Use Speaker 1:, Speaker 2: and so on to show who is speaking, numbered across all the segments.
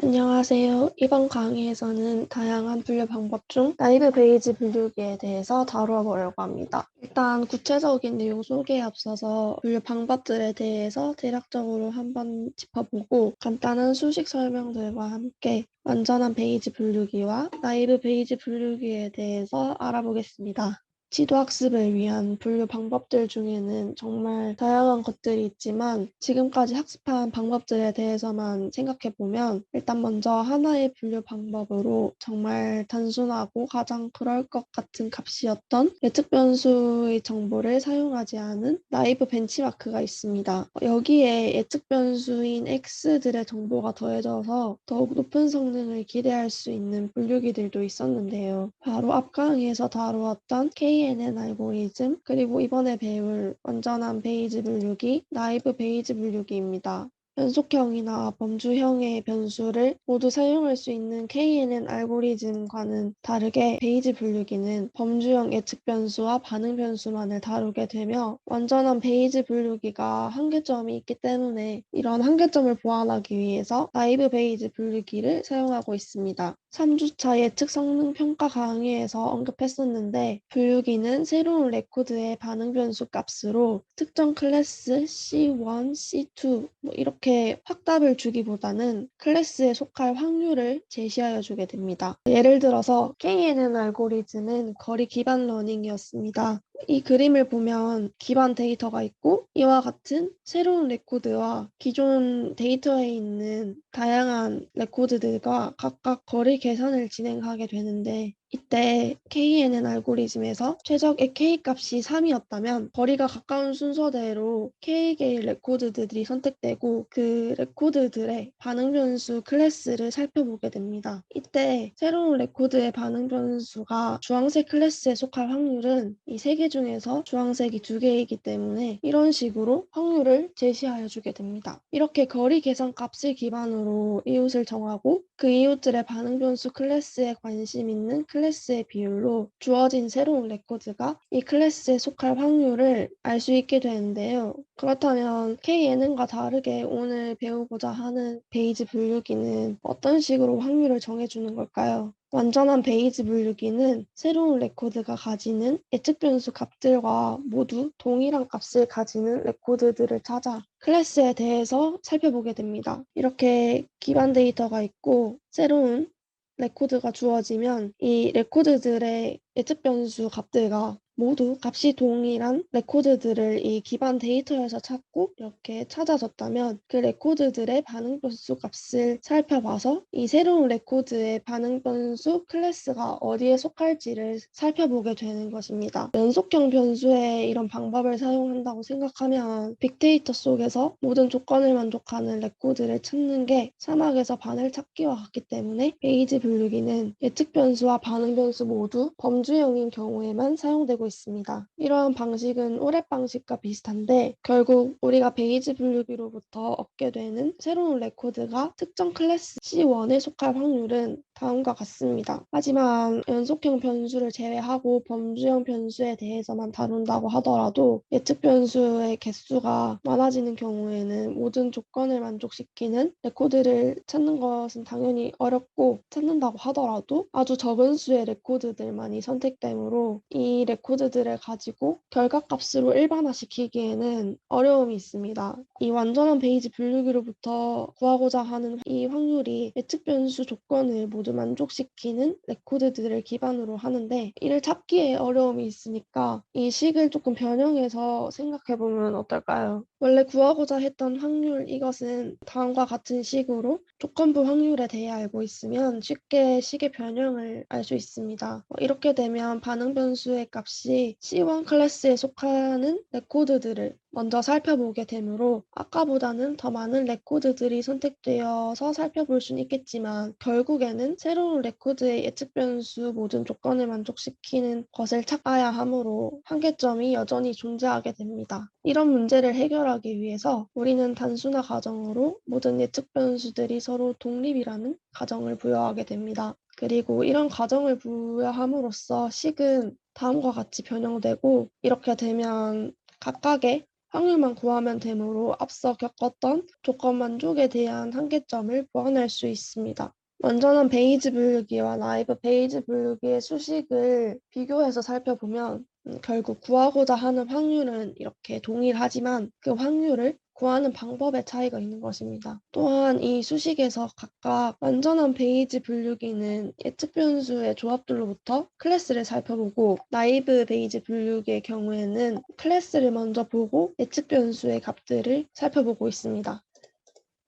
Speaker 1: 안녕하세요. 이번 강의에서는 다양한 분류 방법 중 나이브 베이지 분류기에 대해서 다루어 보려고 합니다. 일단 구체적인 내용 소개에 앞서서 분류 방법들에 대해서 대략적으로 한번 짚어보고 간단한 수식 설명들과 함께 완전한 베이지 분류기와 나이브 베이지 분류기에 대해서 알아보겠습니다. 지도학습을 위한 분류 방법들 중에는 정말 다양한 것들이 있지만 지금까지 학습한 방법들에 대해서만 생각해보면 일단 먼저 하나의 분류 방법으로 정말 단순하고 가장 그럴 것 같은 값이었던 예측 변수의 정보를 사용하지 않은 나이브 벤치마크가 있습니다. 여기에 예측 변수인 x들의 정보가 더해져서 더욱 높은 성능을 기대할 수 있는 분류기들도 있었는데요. 바로 앞 강의에서 다루었던 KNN 알고리즘, 그리고 이번에 배울 완전한 베이지 분류기, 나이브 베이지 분류기입니다. 연속형이나 범주형의 변수를 모두 사용할 수 있는 KNN 알고리즘과는 다르게 베이지 분류기는 범주형 예측 변수와 반응 변수만을 다루게 되며 완전한 베이지 분류기가 한계점이 있기 때문에 이런 한계점을 보완하기 위해서 나이브 베이지 분류기를 사용하고 있습니다. 3주차 예측 성능 평가 강의에서 언급했었는데 분류기는 새로운 레코드의 반응 변수 값으로 특정 클래스 C1, C2 이렇게 확답을 주기보다는 클래스에 속할 확률을 제시하여 주게 됩니다. 예를 들어서 KNN 알고리즘은 거리 기반 러닝이었습니다. 이 그림을 보면 기반 데이터가 있고 이와 같은 새로운 레코드와 기존 데이터에 있는 다양한 레코드들과 각각 거리 계산을 진행하게 되는데 이때 KNN 알고리즘에서 최적의 K값이 3이었다면 거리가 가까운 순서대로 K개의 레코드들이 선택되고 그 레코드들의 반응 변수 클래스를 살펴보게 됩니다. 이때 새로운 레코드의 반응 변수가 주황색 클래스에 속할 확률은 이 세 개 중에서 주황색이 2개이기 때문에 이런 식으로 확률을 제시하여 주게 됩니다. 이렇게 거리 계산 값을 기반으로 이웃을 정하고 그 이웃들의 반응 변수 클래스에 관심 있는 클래스의 비율로 주어진 새로운 레코드가 이 클래스에 속할 확률을 알 수 있게 되는데요. 그렇다면 KNN과 다르게 오늘 배우고자 하는 베이지 분류기는 어떤 식으로 확률을 정해주는 걸까요? 완전한 베이지 분류기는 새로운 레코드가 가지는 예측 변수 값들과 모두 동일한 값을 가지는 레코드들을 찾아 클래스에 대해서 살펴보게 됩니다. 이렇게 기반 데이터가 있고 새로운 레코드가 주어지면 이 레코드들의 예측 변수 값들과 모두 값이 동일한 레코드들을 이 기반 데이터에서 찾고 이렇게 찾아졌다면 그 레코드들의 반응 변수 값을 살펴봐서 이 새로운 레코드의 반응 변수 클래스가 어디에 속할지를 살펴보게 되는 것입니다. 연속형 변수의 이런 방법을 사용한다고 생각하면 빅데이터 속에서 모든 조건을 만족하는 레코드를 찾는 게 사막에서 바늘 찾기와 같기 때문에 베이지 분류기는 예측 변수와 반응 변수 모두 범주형인 경우에만 사용되고 있습니다. 이러한 방식은 오랩 방식과 비슷한데 결국 우리가 베이지 분류기로부터 얻게 되는 새로운 레코드가 특정 클래스 C1에 속할 확률은 다음과 같습니다. 하지만 연속형 변수를 제외하고 범주형 변수에 대해서만 다룬다고 하더라도 예측 변수의 개수가 많아지는 경우에는 모든 조건을 만족시키는 레코드를 찾는 것은 당연히 어렵고 찾는다고 하더라도 아주 적은 수의 레코드들만이 선택되므로 이 레코드들을 가지고 결과값으로 일반화시키기에는 어려움이 있습니다. 이 완전한 베이지 분류기로부터 구하고자 하는 이 확률이 예측 변수 조건을 모두 만족시키는 레코드들을 기반으로 하는데 이를 찾기에 어려움이 있으니까 이 식을 조금 변형해서 생각해보면 어떨까요? 원래 구하고자 했던 확률 이것은 다음과 같은 식으로 조건부 확률에 대해 알고 있으면 쉽게 식의 변형을 알 수 있습니다. 이렇게 되면 반응 변수의 값이 C1 클래스에 속하는 레코드들을 먼저 살펴보게 되므로 아까보다는 더 많은 레코드들이 선택되어서 살펴볼 수는 있겠지만 결국에는 새로운 레코드의 예측 변수 모든 조건을 만족시키는 것을 찾아야 하므로 한계점이 여전히 존재하게 됩니다. 이런 문제를 해결하기 위해서 우리는 단순화 가정으로 모든 예측 변수들이 서로 독립이라는 가정을 부여하게 됩니다. 그리고 이런 가정을 부여함으로써 식은 다음과 같이 변형되고 이렇게 되면 각각의 확률만 구하면 되므로 앞서 겪었던 조건 만족에 대한 한계점을 보완할 수 있습니다. 완전한 베이지 분류기와 나이브 베이지 분류기의 수식을 비교해서 살펴보면 결국 구하고자 하는 확률은 이렇게 동일하지만 그 확률을 구하는 방법의 차이가 있는 것입니다. 또한 이 수식에서 각각 완전한 베이지 분류기는 예측 변수의 조합들로부터 클래스를 살펴보고 나이브 베이지 분류기의 경우에는 클래스를 먼저 보고 예측 변수의 값들을 살펴보고 있습니다.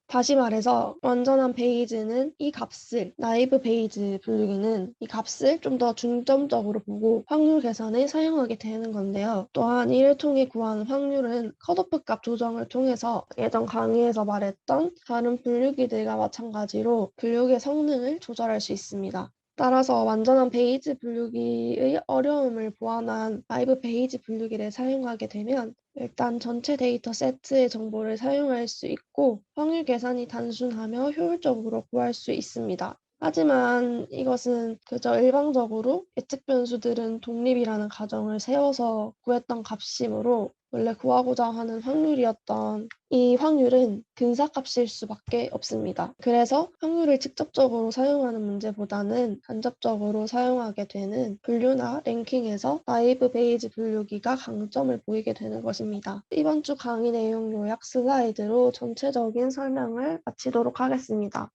Speaker 1: 다시 말해서 완전한 베이지는 이 값을, 나이브 베이지 분류기는 이 값을 좀 더 중점적으로 보고 확률 계산에 사용하게 되는 건데요. 또한 이를 통해 구하는 확률은 컷오프 값 조정을 통해서 예전 강의에서 말했던 다른 분류기들과 마찬가지로 분류기의 성능을 조절할 수 있습니다. 따라서 완전한 베이지 분류기의 어려움을 보완한 나이브 베이지 분류기를 사용하게 되면 일단 전체 데이터 세트의 정보를 사용할 수 있고 확률 계산이 단순하며 효율적으로 구할 수 있습니다. 하지만 이것은 그저 일방적으로 예측 변수들은 독립이라는 가정을 세워서 구했던 값이므로 원래 구하고자 하는 확률이었던 이 확률은 근사값일 수밖에 없습니다. 그래서 확률을 직접적으로 사용하는 문제보다는 간접적으로 사용하게 되는 분류나 랭킹에서 나이브 베이지 분류기가 강점을 보이게 되는 것입니다. 이번 주 강의 내용 요약 슬라이드로 전체적인 설명을 마치도록 하겠습니다.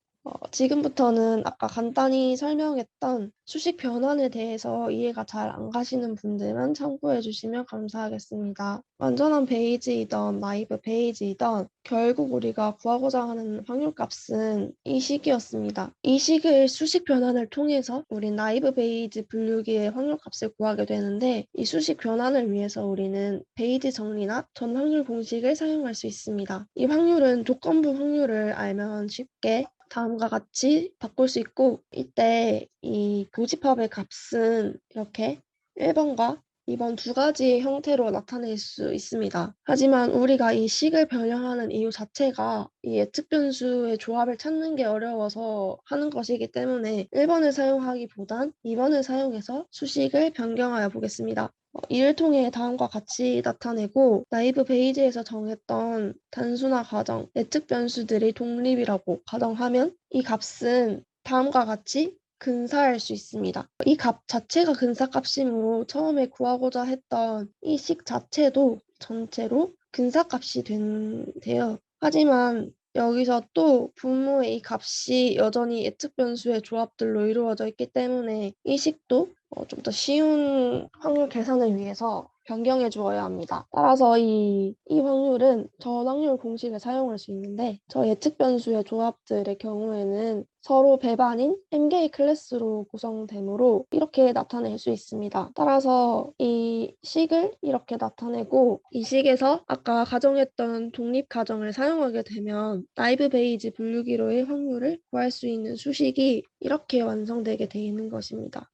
Speaker 1: 지금부터는 아까 간단히 설명했던 수식 변환에 대해서 이해가 잘 안 가시는 분들만 참고해 주시면 감사하겠습니다. 완전한 베이지이던 나이브 베이지이던 결국 우리가 구하고자 하는 확률값은 이 식이었습니다. 이 식을 수식 변환을 통해서 우리 나이브 베이지 분류기의 확률값을 구하게 되는데 이 수식 변환을 위해서 우리는 베이지 정리나 전 확률 공식을 사용할 수 있습니다. 이 확률은 조건부 확률을 알면 쉽게 다음과 같이 바꿀 수 있고 이때 이 교집합의 값은 이렇게 1번과 2번 두 가지 형태로 나타낼 수 있습니다. 하지만 우리가 이 식을 변형하는 이유 자체가 이 예측 변수의 조합을 찾는 게 어려워서 하는 것이기 때문에 1번을 사용하기보단 2번을 사용해서 수식을 변경하여 보겠습니다. 이를 통해 다음과 같이 나타내고 나이브 베이지에서 정했던 단순화 가정, 예측 변수들이 독립이라고 가정하면 이 값은 다음과 같이 근사할 수 있습니다. 이 값 자체가 근사값이므로 처음에 구하고자 했던 이 식 자체도 전체로 근사값이 된대요. 하지만 여기서 또 분모의 이 값이 여전히 예측 변수의 조합들로 이루어져 있기 때문에 이 식도 좀 더 쉬운 확률 계산을 위해서 변경해 주어야 합니다. 따라서 이 확률은 전 확률 공식을 사용할 수 있는데 저 예측 변수의 조합들의 경우에는 서로 배반인 m개의 클래스로 구성되므로 이렇게 나타낼 수 있습니다. 따라서 이 식을 이렇게 나타내고 이 식에서 아까 가정했던 독립 가정을 사용하게 되면 나이브 베이지 분류기로의 확률을 구할 수 있는 수식이 이렇게 완성되게 되어 있는 것입니다.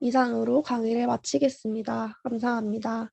Speaker 1: 이상으로 강의를 마치겠습니다. 감사합니다.